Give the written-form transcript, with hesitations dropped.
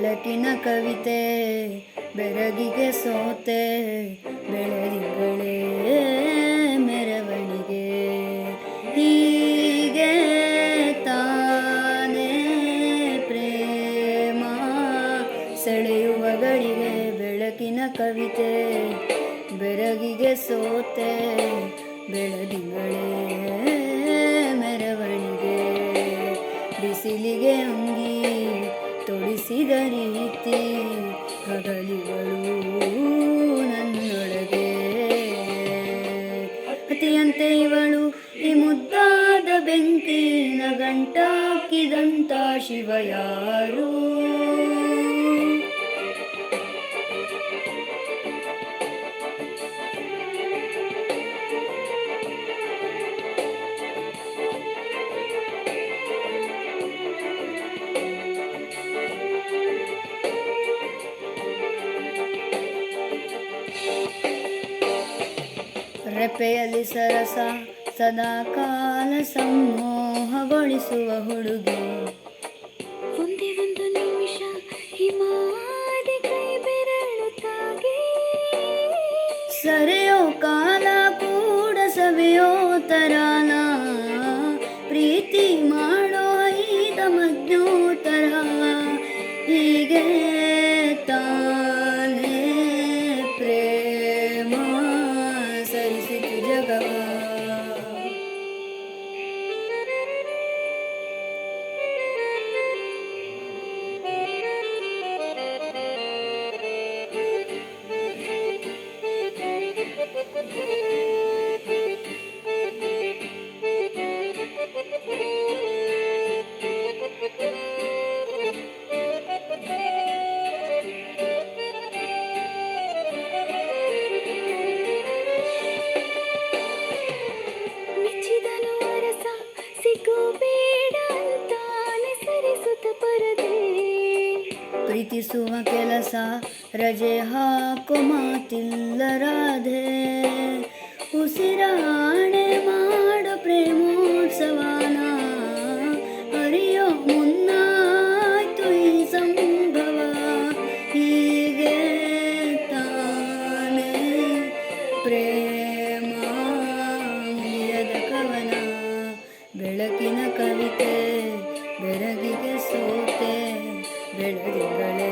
ಬೆಳಕಿನ ಕವಿತೆ ಬೆರಗಿಗೆ ಸೋತೆ ಬೆಳದಿಂಗಳೇ ಮೆರವಣಿಗೆ ಹೀಗೆ ತಾನೇ ಪ್ರೇಮ ಸೆಳೆಯುವ ಗಳಿಗೆ ಬೆಳಕಿನ ಕವಿತೆ ಬೆರಗಿಗೆ ಸೋತೆ ಬೆಳದಿಂಗಳೇ ಮೆರವಣಿಗೆ ಬಿಸಿಲಿಗೆ ಅಂಗಿ ತೊಡಿಸಿದ ರೀತಿ ಹಗಲಿಗಳು ನನ್ನೊಳಗೆ ಅತಿಯಂತೆ ಇವಳು ಈ ಮುದ್ದಾದ ಬೆಂಕಿನ ಗಂಟಾಕಿದಂತ ಶಿವ ಯಾರು ರೆಪ್ಪೆಯಲ್ಲಿ ಸರಸ ಸದಾ ಕಾಲ ಸಂಮೋಹಗೊಳಿಸುವ ಹುಡುಗಿ ಒಂದೇ ಒಂದು ನಿಮಿಷ ಹಿಮಾದಿ ಕೈ ಬೆರಳು ತಾಗಿ ಸರಿಯೋ ಕಾಲ ಕೂಡ ಸವಿಯೋ ತರಾನ ಪ್ರೀತಿ ಮಾಡೋ ಐದ ಮಜ್ಞೋತರ ಹೀಗೆ ತಾನೇ ಪ್ರೇಮ ಸರಿಸಿತು ಜಗವ ಮೆಚ್ಚಿದನು ಅರಸ ಸಿಗೋಬೇಡ ಅಂತಾನೆ ಸರಿಸುತ್ತ ಪರದೆ ಪ್ರೀತಿಸುವ ಕೆಲಸ ರಜೆ ಹಾಕೋ ಮಾತಿಲ್ಲ ರಾಧೆ ಉಸಿರಾಣೆ ಮಾಡೋ ಪ್ರೇಮೋತ್ಸವನ ಅರಿಯೋ ಮುನ್ನಾಯ್ತು ಈ ಸಂಭವ ಹೀಗೆ ತಾನೇ ಪ್ರೇಮ ಮುಗಿಯದ ಕವನ ಬೆಳಕಿನ ಕವಿತೆ ಬೆರಗಿಗೆ ಸೋತೆ ಬೆಳದಿಂಗಳೇ